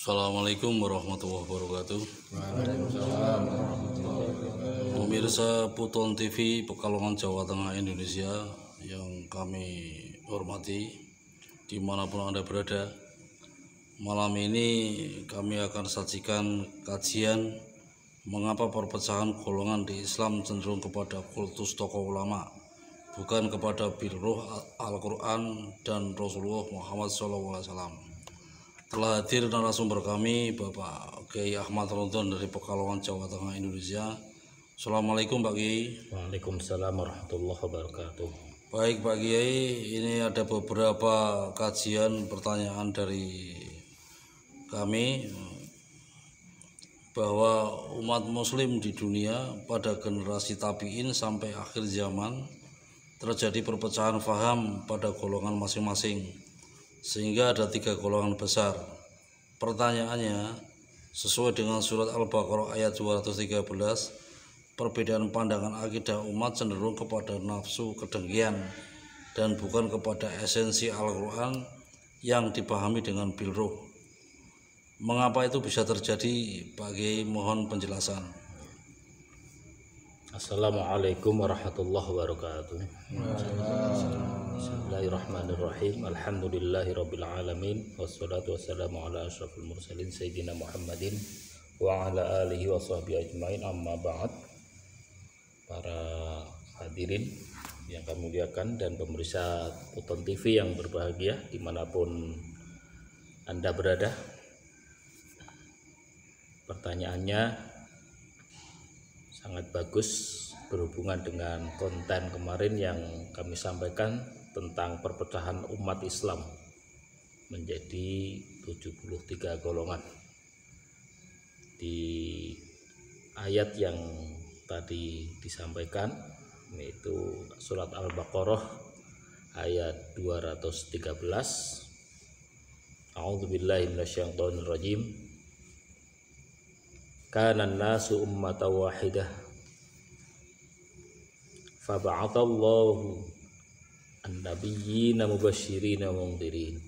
Assalamualaikum warahmatullahi wabarakatuh. Waalaikumsalam warahmatullahi wabarakatuh. Pemirsa Puton TV Pekalongan Jawa Tengah Indonesia yang kami hormati dimanapun Anda berada, malam ini kami akan sajikan kajian mengapa perpecahan golongan di Islam cenderung kepada kultus tokoh ulama, bukan kepada birruh Al-Quran dan Rasulullah Muhammad SAW. Telah hadir narasumber kami Bapak Kiai Ahmad Rondon dari Pekalongan Jawa Tengah Indonesia. Assalamualaikum Pak Kiai. Waalaikumsalam warahmatullahi wabarakatuh. Baik Pak Kiai, ini ada beberapa kajian pertanyaan dari kami bahwa umat muslim di dunia pada generasi tabi'in sampai akhir zaman terjadi perpecahan faham pada golongan masing-masing, sehingga ada 3 golongan besar. Pertanyaannya, sesuai dengan surat Al-Baqarah ayat 213, perbedaan pandangan akidah umat cenderung kepada nafsu kedengkian dan bukan kepada esensi Al-Quran yang dipahami dengan bilruh. Mengapa itu bisa terjadi, Pak Kiai? Mohon penjelasan. Assalamualaikum warahmatullahi wabarakatuh. Bismillahirrahmanirrahim. Alhamdulillahirabbil alamin wassalatu wassalamu ala asyrafil mursalin sayyidina Muhammadin wa ala alihi wa sahbihi ajmain, amma ba'd. Para hadirin yang kami muliakan dan pemirsa Puton TV yang berbahagia dimanapun Anda berada. Pertanyaannya sangat bagus berhubungan dengan konten kemarin yang kami sampaikan tentang perpecahan umat Islam menjadi 73 golongan. Di ayat yang tadi disampaikan, yaitu surat Al-Baqarah ayat 213. A'udzubillahi minasyaitonirrajim. Kana an-nasu ummatan wahidah faba'athallahu an-nabiyyina mubashshirina wa mundhirin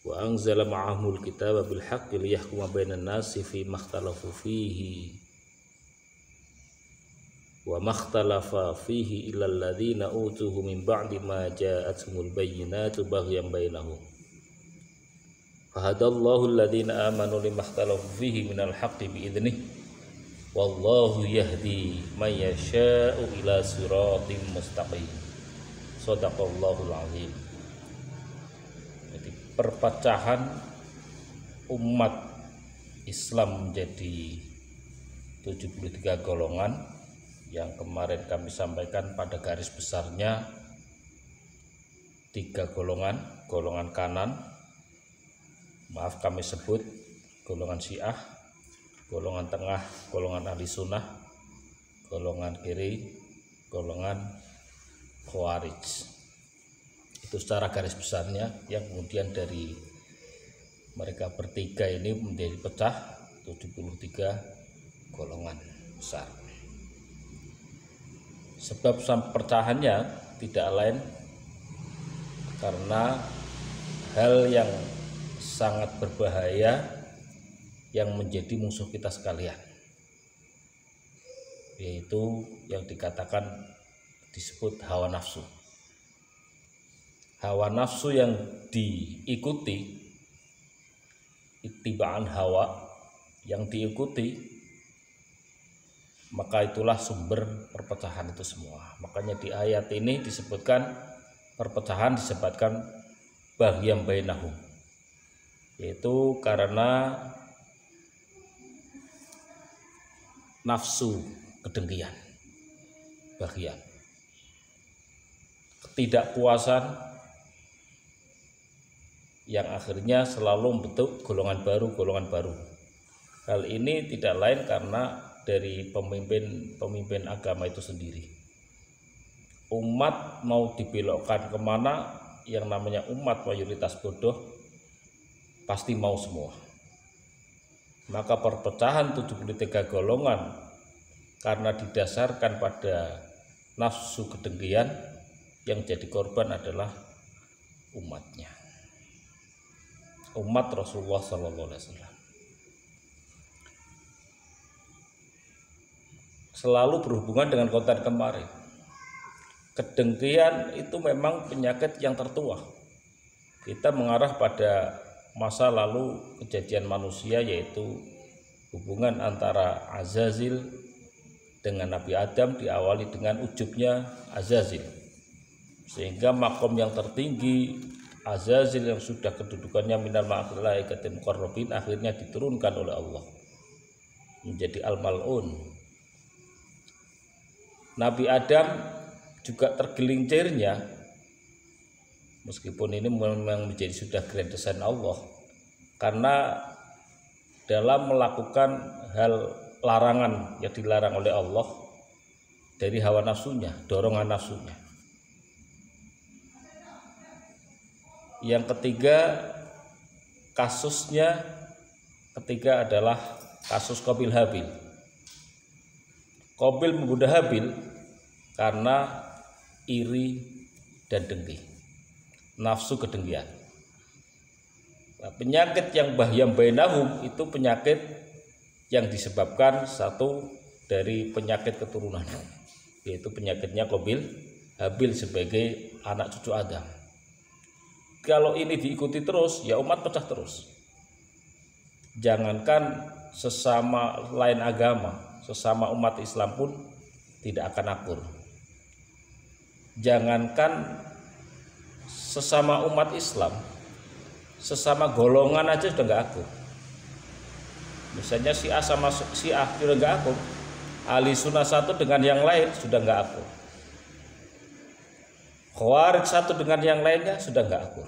wa anzala ma'ahumul kitaba bil haqqi liyahkuma bainan nasi fi makhtalafu fihi wa makhtalafa fihi illa alladhina utuhu min ba'di ma ja'atuhumul bayyinatu baghyan bainahum fahadallahu alladhina amanu limakhtalafu fihi minal haqqi bi'idhnihi wallahu yahdi man yasha'u ila siratim mustaqim. Shadaqallahul azim. Jadi perpecahan umat Islam menjadi 73 golongan yang kemarin kami sampaikan pada garis besarnya 3 golongan. Golongan kanan, maaf kami sebut golongan Syiah, golongan tengah, golongan ahli sunnah, golongan kiri, golongan khawarij. Itu secara garis besarnya, yang kemudian dari mereka bertiga ini menjadi pecah 73 golongan besar. Sebab perpecahannya tidak lain karena hal yang sangat berbahaya yang menjadi musuh kita sekalian, yaitu yang dikatakan disebut hawa nafsu. Hawa nafsu yang diikuti, ittiba'an hawa yang diikuti, maka itulah sumber perpecahan itu semua. Makanya di ayat ini disebutkan perpecahan disebutkan baghyan bainahum, yaitu karena nafsu kedengkian, baghyan, ketidakpuasan yang akhirnya selalu membentuk golongan baru. Hal ini tidak lain karena dari pemimpin agama itu sendiri. Umat mau dibelokkan kemana, yang namanya umat mayoritas bodoh pasti mau semua. Maka perpecahan 73 golongan karena didasarkan pada nafsu kedengkian, yang jadi korban adalah umatnya. umat Rasulullah SAW. Selalu berhubungan dengan konten kemarin. Kedengkian itu memang penyakit yang tertua. Kita mengarah pada masa lalu kejadian manusia, yaitu hubungan antara Azazil dengan Nabi Adam diawali dengan ujubnya Azazil, sehingga makom yang tertinggi Azazil yang sudah kedudukannya minal malaikatil muqarrabin akhirnya diturunkan oleh Allah menjadi al-mal'un. Nabi Adam juga tergelincirnya, meskipun ini memang menjadi sudah grand design Allah, karena dalam melakukan hal larangan yang dilarang oleh Allah dari hawa nafsunya, dorongan nafsunya. Yang ketiga adalah kasus Qabil Habil. Qabil membunuh Habil karena iri dan dengki, nafsu kedengkian. Nah, penyakit yang bahyam bainahum itu penyakit yang disebabkan satu dari penyakit keturunan, yaitu penyakitnya Qabil Habil sebagai anak cucu Adam. Kalau ini diikuti terus, ya umat pecah terus. Jangankan sesama lain agama, sesama umat Islam pun tidak akan akur. Jangankan sesama umat Islam, sesama golongan aja sudah nggak akur. Misalnya Syiah sama Syiah sudah nggak akur, ahli sunnah satu dengan yang lain sudah nggak akur, Khawarij satu dengan yang lainnya sudah nggak akur,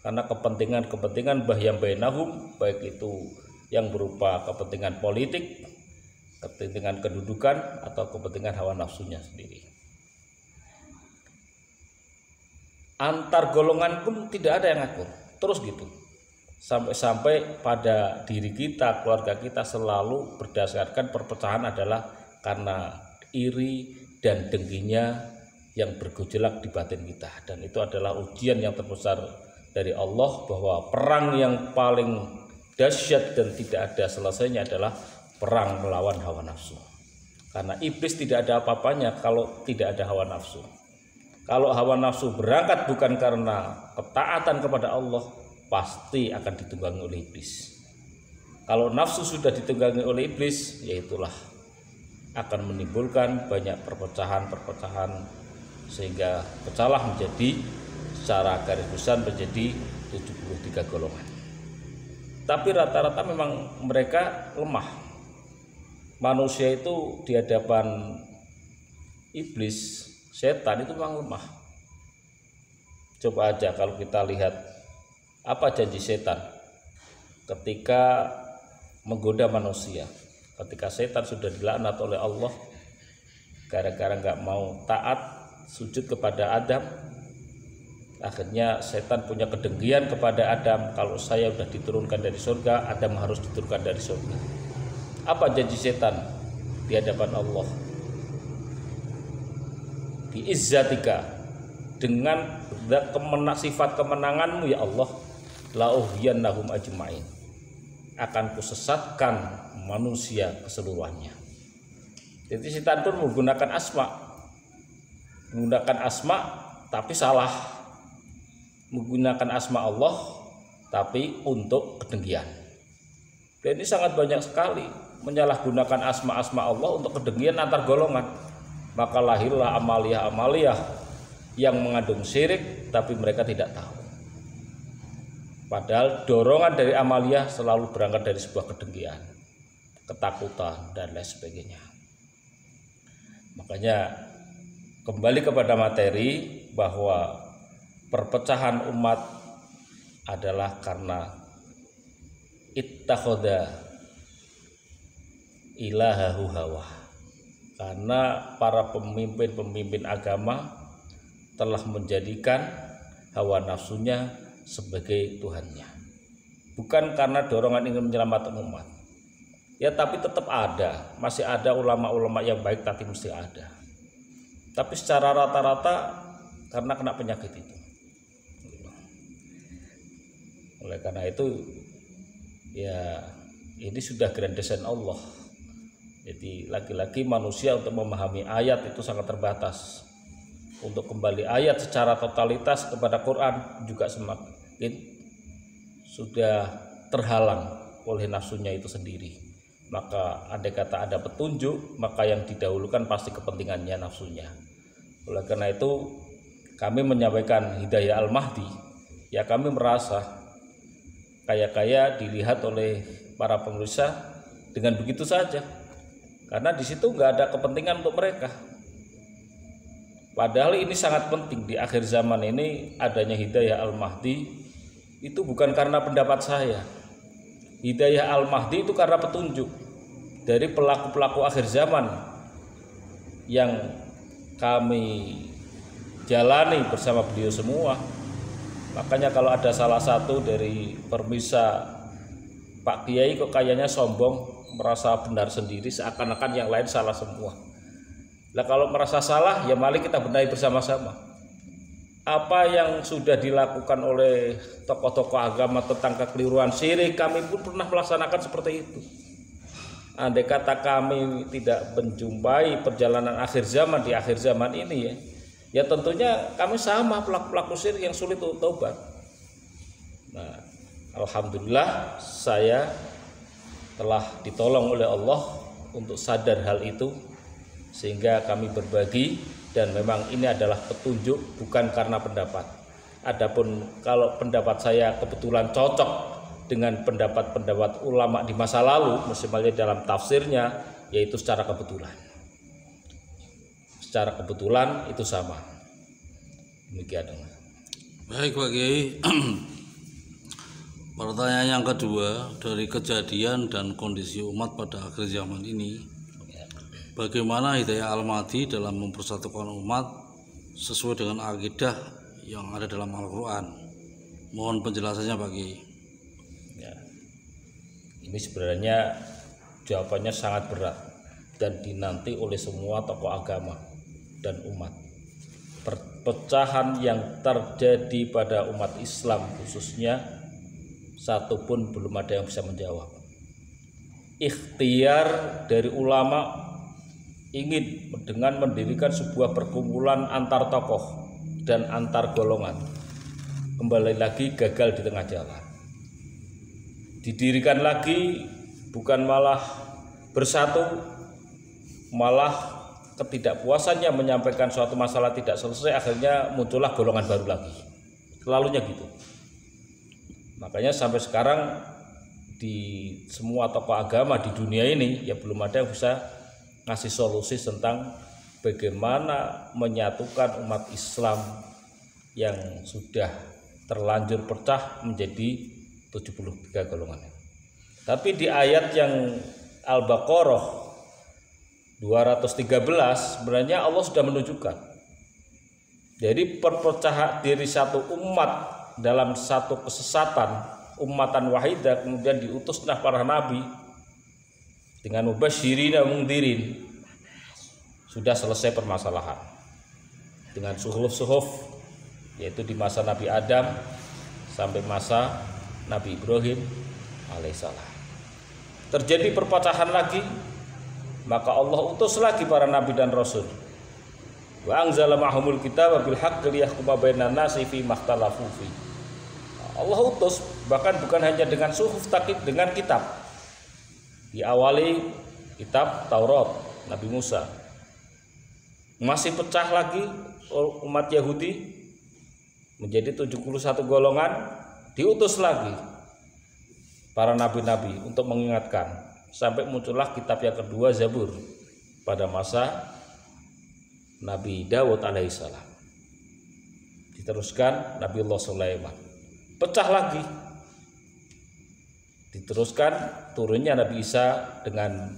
karena kepentingan bahyam bainahum, baik itu yang berupa kepentingan politik, kepentingan kedudukan, atau kepentingan hawa nafsunya sendiri. Antar golongan pun tidak ada yang akur, terus gitu. Sampai pada diri kita, keluarga kita selalu berdasarkan perpecahan adalah karena iri dan dengkinya yang bergejolak di batin kita. Dan itu adalah ujian yang terbesar dari Allah, bahwa perang yang paling dahsyat dan tidak ada selesainya adalah perang melawan hawa nafsu. Karena iblis tidak ada apa-apanya kalau tidak ada hawa nafsu. Kalau hawa nafsu berangkat bukan karena ketaatan kepada Allah, pasti akan ditunggangi oleh iblis. Kalau nafsu sudah ditunggangi oleh iblis, yaitulah akan menimbulkan banyak perpecahan, sehingga pecahlah menjadi secara garis besar menjadi 73 golongan. Tapi rata-rata memang mereka lemah. Manusia itu di hadapan iblis, setan itu memang lemah. Coba aja kalau kita lihat apa janji setan ketika menggoda manusia. Ketika setan sudah dilaknat oleh Allah gara-gara nggak mau taat sujud kepada Adam, akhirnya setan punya kedengkian kepada Adam, kalau saya sudah diturunkan dari surga, Adam harus diturunkan dari surga. Apa janji setan di hadapan Allah? Biizzatika, dengan sifat kemenanganmu ya Allah, la'uhyannahum ajma'in, akan kusesatkan manusia keseluruhannya. Jadi setan pun menggunakan asma tapi salah, menggunakan asma Allah tapi untuk kedengkian. Dan ini sangat banyak sekali menyalahgunakan asma-asma Allah untuk kedengkian antar golongan. Maka lahirlah amaliyah-amaliyah yang mengandung syirik tapi mereka tidak tahu. Padahal dorongan dari amaliyah selalu berangkat dari sebuah kedengkian, ketakutan, dan lain sebagainya. Makanya kembali kepada materi, bahwa perpecahan umat adalah karena ittakhadha ilahahu hawa, karena para pemimpin agama telah menjadikan hawa nafsunya sebagai Tuhannya, bukan karena dorongan ingin menyelamatkan umat. Ya, tapi tetap ada, masih ada ulama-ulama yang baik, tapi mesti ada. Tapi secara rata-rata karena kena penyakit itu. Oleh karena itu ya ini sudah grand design Allah. Jadi lagi-lagi manusia untuk memahami ayat itu sangat terbatas. Untuk kembali ayat secara totalitas kepada Quran juga semakin sudah terhalang oleh nafsunya itu sendiri. Maka andai kata ada petunjuk, maka yang didahulukan pasti kepentingannya nafsunya. Oleh karena itu kami menyampaikan hidayah al-mahdi. Ya kami merasa kaya-kaya dilihat oleh para pemirsa dengan begitu saja. Karena di situ nggak ada kepentingan untuk mereka. Padahal ini sangat penting di akhir zaman ini adanya hidayah al-mahdi itu bukan karena pendapat saya. Hidayah al-mahdi itu karena petunjuk dari pelaku-pelaku akhir zaman yang kami jalani bersama beliau semua. Makanya kalau ada salah satu dari permisa Pak Kiai kok kayaknya sombong, merasa benar sendiri seakan-akan yang lain salah semua. Nah kalau merasa salah ya mari kita benahi bersama-sama. Apa yang sudah dilakukan oleh tokoh-tokoh agama tentang kekeliruan syirik, kami pun pernah melaksanakan seperti itu. Andai kata kami tidak menjumpai perjalanan akhir zaman di akhir zaman ini ya tentunya kami sama pelaku-pelaku syirik yang sulit untuk taubat. Nah, alhamdulillah saya telah ditolong oleh Allah untuk sadar hal itu sehingga kami berbagi dan memang ini adalah petunjuk bukan karena pendapat. Adapun kalau pendapat saya kebetulan cocok dengan pendapat-pendapat ulama di masa lalu, misalnya dalam tafsirnya, yaitu secara kebetulan. Secara kebetulan itu sama. Demikian. Baik Pak Kiai. Pertanyaan yang kedua, dari kejadian dan kondisi umat pada akhir zaman ini, bagaimana hidayah al-mahdi dalam mempersatukan umat sesuai dengan akidah yang ada dalam Al-Quran? Mohon penjelasannya Pak Kiai. Ya, ini sebenarnya jawabannya sangat berat dan dinanti oleh semua tokoh agama dan umat. Perpecahan yang terjadi pada umat Islam khususnya satu pun belum ada yang bisa menjawab. Ikhtiar dari ulama ingin dengan mendirikan sebuah perkumpulan antar tokoh dan antar golongan, kembali lagi gagal di tengah jalan. Didirikan lagi bukan malah bersatu, malah ketidakpuasannya menyampaikan suatu masalah tidak selesai, akhirnya muncullah golongan baru lagi. Selalunya gitu. Makanya sampai sekarang di semua tokoh agama di dunia ini ya belum ada yang bisa ngasih solusi tentang bagaimana menyatukan umat Islam yang sudah terlanjur pecah menjadi 73 golongan. Tapi di ayat yang Al-Baqarah 213 sebenarnya Allah sudah menunjukkan. Jadi perpecahan diri satu umat dalam satu kesesatan, ummatan wahidah, kemudian diutuslah para nabi dengan mubasyirin dan mungdirin. Sudah selesai permasalahan dengan suhuf-suhuf, yaitu di masa Nabi Adam sampai masa Nabi Ibrahim alaihissalam. Terjadi perpecahan lagi, maka Allah utus lagi para nabi dan rasul. Wa anzala ma'humul kitaba bil haqqi liyahkuma bainan nasi fi makhtalafu fi. Allah utus bahkan bukan hanya dengan suhuf tapi dengan kitab. Diawali kitab Taurat Nabi Musa. Masih pecah lagi umat Yahudi menjadi 71 golongan, diutus lagi para nabi-nabi untuk mengingatkan sampai muncullah kitab yang kedua Zabur pada masa Nabi Daud alaihissalam. Diteruskan Nabiullah Sulaiman. Pecah lagi. Diteruskan turunnya Nabi Isa dengan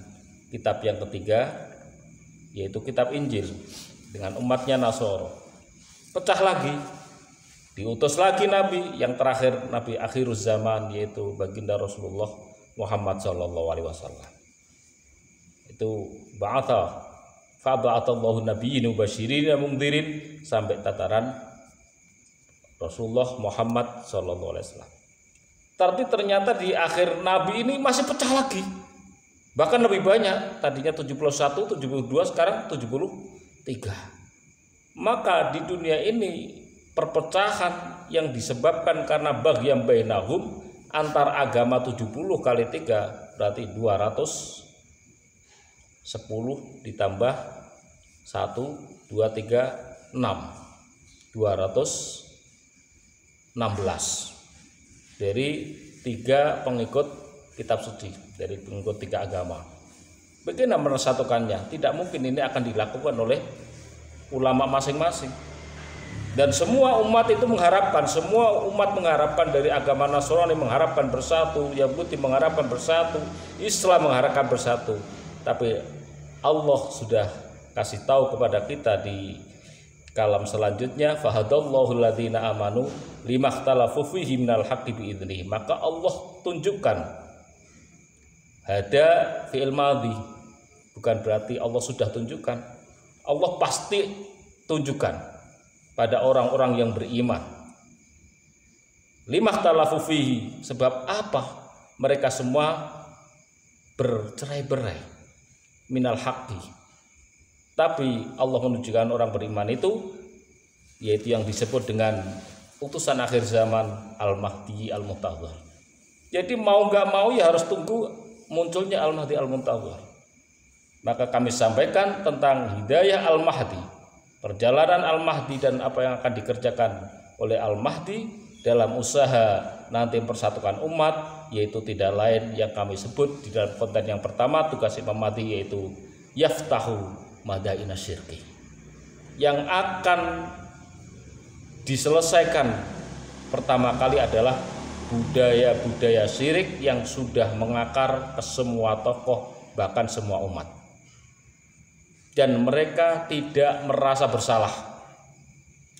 kitab yang ketiga, yaitu kitab Injil dengan umatnya Nasoro. Pecah lagi. Diutus lagi Nabi yang terakhir, Nabi akhiruz zaman, yaitu baginda Rasulullah Muhammad SAW. Itu ba'atha fa'ba'atallahu nabiyyin mubasyirin wa mundhirin sampai tataran Rasulullah Muhammad SAW. Tapi ternyata di akhir Nabi ini masih pecah lagi. Bahkan lebih banyak. Tadinya 71, 72, sekarang 73. Maka di dunia ini perpecahan yang disebabkan karena baghyan bainahum, antar agama 70 kali 3 berarti 210 ditambah 1, 2, 3, 6. 216 dari 3 pengikut kitab suci, dari pengikut 3 agama. Bagaimana menyatukannya? Tidak mungkin ini akan dilakukan oleh ulama masing-masing. Dan semua umat itu mengharapkan, semua umat mengharapkan, dari agama Nasrani mengharapkan bersatu, Yahudi mengharapkan bersatu, Islam mengharapkan bersatu. Tapi Allah sudah kasih tahu kepada kita di kalam selanjutnya, fahadallahu alladzina amanu limakhtalafu fihi minal haqqi biidzni. Maka Allah tunjukkan, hada fi'il madhi, bukan berarti Allah sudah tunjukkan, Allah pasti tunjukkan pada orang-orang yang beriman. Limakhtalafu fihi, sebab apa? Mereka semua bercerai-berai minal haqqi. Tapi Allah menunjukkan orang beriman itu, yaitu yang disebut dengan utusan akhir zaman Al-Mahdi Al-Muntadhar. Jadi mau nggak mau ya harus tunggu munculnya Al-Mahdi Al-Muntadhar. Maka kami sampaikan tentang hidayah Al-Mahdi, perjalanan Al-Mahdi, dan apa yang akan dikerjakan oleh Al-Mahdi dalam usaha nanti mempersatukan umat, yaitu tidak lain yang kami sebut di dalam konten yang pertama, tugas Imam Mahdi, yaitu yaftahu madaina syirki, yang akan diselesaikan pertama kali adalah budaya-budaya syirik yang sudah mengakar ke semua tokoh, bahkan semua umat, dan mereka tidak merasa bersalah,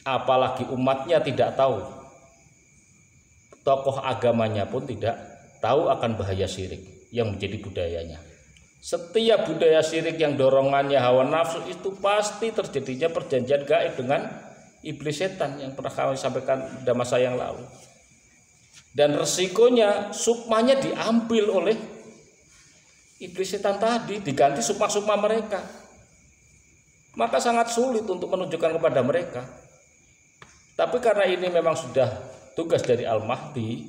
apalagi umatnya tidak tahu, tokoh agamanya pun tidak tahu akan bahaya syirik yang menjadi budayanya. Setiap budaya syirik yang dorongannya hawa nafsu itu pasti terjadinya perjanjian gaib dengan iblis setan yang pernah kami sampaikan pada masa yang lalu. Dan resikonya sukmanya diambil oleh iblis setan tadi, diganti sukma-sukma mereka. Maka sangat sulit untuk menunjukkan kepada mereka. Tapi karena ini memang sudah tugas dari Al-Mahdi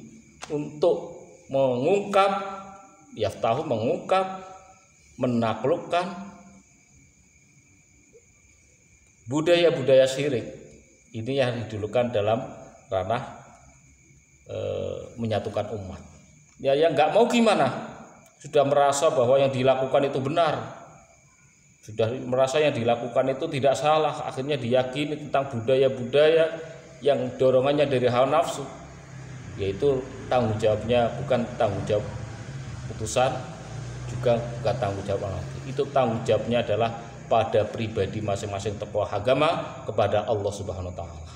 untuk mengungkap, yaftahu, mengungkap, menaklukkan budaya-budaya syirik ini yang didulukan dalam ranah menyatukan umat. Ya yang nggak mau gimana, sudah merasa bahwa yang dilakukan itu benar, sudah merasa yang dilakukan itu tidak salah, akhirnya diyakini tentang budaya-budaya yang dorongannya dari hawa nafsu, yaitu tanggung jawabnya bukan tanggung jawab putusan, juga bukan tanggung jawab Allah. Itu tanggung jawabnya adalah pada pribadi masing-masing tokoh agama kepada Allah Subhanahu wa taala.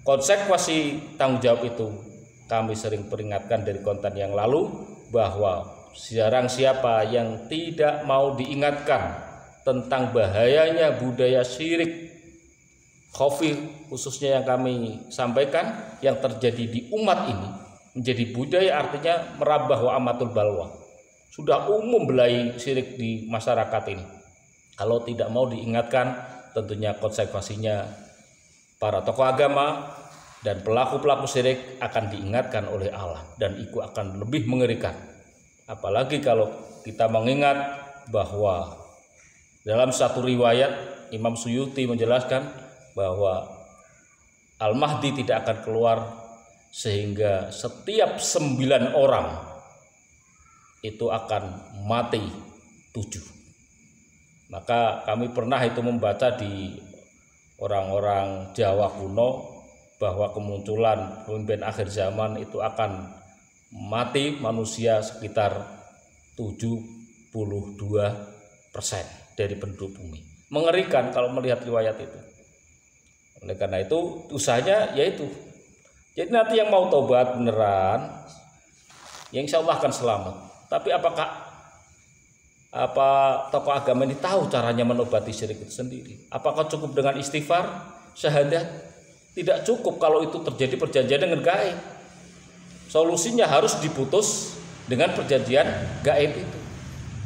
Konsekuensi tanggung jawab itu kami sering peringatkan dari konten yang lalu, bahwa jarang siapa yang tidak mau diingatkan tentang bahayanya budaya syirik khafi, khususnya yang kami sampaikan yang terjadi di umat ini menjadi budaya, artinya merambah wa amatul balwa. Sudah umum belai syirik di masyarakat ini. Kalau tidak mau diingatkan, tentunya konsekuensinya para tokoh agama dan pelaku-pelaku syirik akan diingatkan oleh Allah, dan itu akan lebih mengerikan. Apalagi kalau kita mengingat bahwa dalam satu riwayat Imam Suyuti menjelaskan bahwa Al-Mahdi tidak akan keluar sehingga setiap 9 orang itu akan mati 7. Maka kami pernah itu membaca di orang-orang Jawa kuno bahwa kemunculan pemimpin akhir zaman itu akan mati manusia sekitar 72% dari penduduk bumi. Mengerikan kalau melihat riwayat itu. Oleh karena itu usahanya yaitu, jadi nanti yang mau tobat beneran, ya insya Allah akan selamat. Tapi apakah tokoh agama ini tahu caranya menobati syirik itu sendiri? Apakah cukup dengan istighfar, syahadat? Tidak cukup kalau itu terjadi perjanjian dengan gaib. Solusinya harus diputus dengan perjanjian gaib itu.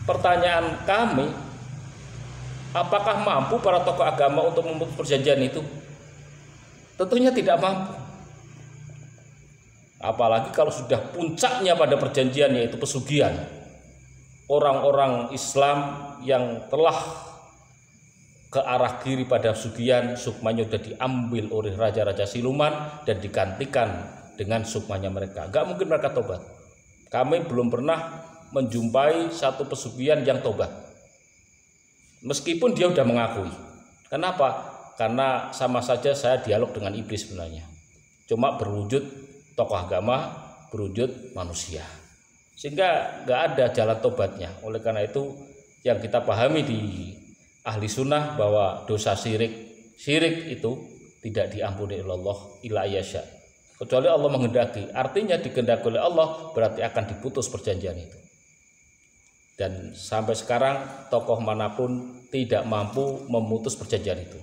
Pertanyaan kami, apakah mampu para tokoh agama untuk memutus perjanjian itu? Tentunya tidak mampu. Apalagi kalau sudah puncaknya pada perjanjian, yaitu pesugihan. Orang-orang Islam yang telah ke arah kiri pada pesugihan, sukmanya sudah diambil oleh raja-raja siluman dan digantikan dengan sukmanya mereka. Gak mungkin mereka tobat. Kami belum pernah menjumpai satu pesugihan yang tobat, meskipun dia sudah mengakui. Kenapa? Karena sama saja saya dialog dengan iblis sebenarnya, cuma berwujud tokoh agama, berwujud manusia, sehingga nggak ada jalan tobatnya. Oleh karena itu yang kita pahami di ahli sunnah bahwa dosa syirik itu tidak diampuni oleh Allah illa yasha, kecuali Allah menghendaki. Artinya dikehendaki oleh Allah berarti akan diputus perjanjian itu. Dan sampai sekarang tokoh manapun tidak mampu memutus perjanjian itu.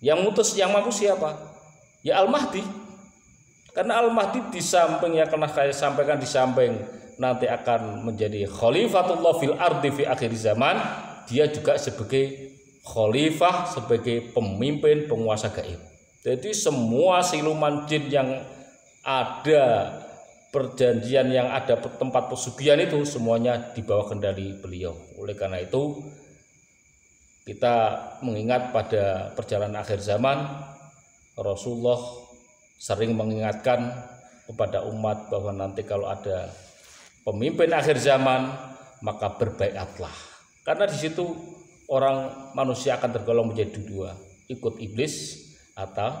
Yang mampu siapa? Ya Al-Mahdi. Karena Al-Mahdi di samping yang pernah saya sampaikan, di samping nanti akan menjadi khalifatullah fil ardi fi akhir zaman, dia juga sebagai khalifah, sebagai pemimpin penguasa gaib. Jadi semua siluman jin yang ada, perjanjian yang ada, tempat pesugihan itu semuanya di bawah kendali beliau. Oleh karena itu kita mengingat pada perjalanan akhir zaman, Rasulullah sering mengingatkan kepada umat bahwa nanti kalau ada pemimpin akhir zaman maka berbaiatlah. Karena di situ orang manusia akan tergolong menjadi dua, ikut iblis atau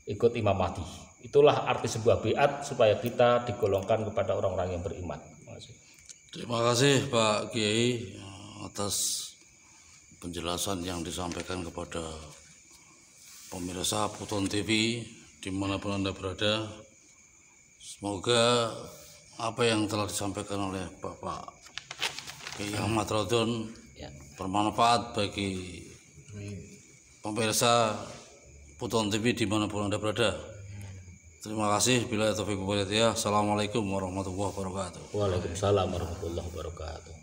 ikut Imam Mahdi. Itulah arti sebuah baiat, supaya kita digolongkan kepada orang-orang yang beriman. Terima kasih Pak Kiai atas penjelasan yang disampaikan kepada pemirsa Puton TV dimanapun Anda berada. Semoga apa yang telah disampaikan oleh Bapak Kiai Ahmad Ramadan bermanfaat bagi pemirsa Puton TV dimanapun Anda berada. Terima kasih. Bila taufiq wal hidayah. Assalamualaikum warahmatullahi wabarakatuh. Waalaikumsalam warahmatullahi wabarakatuh.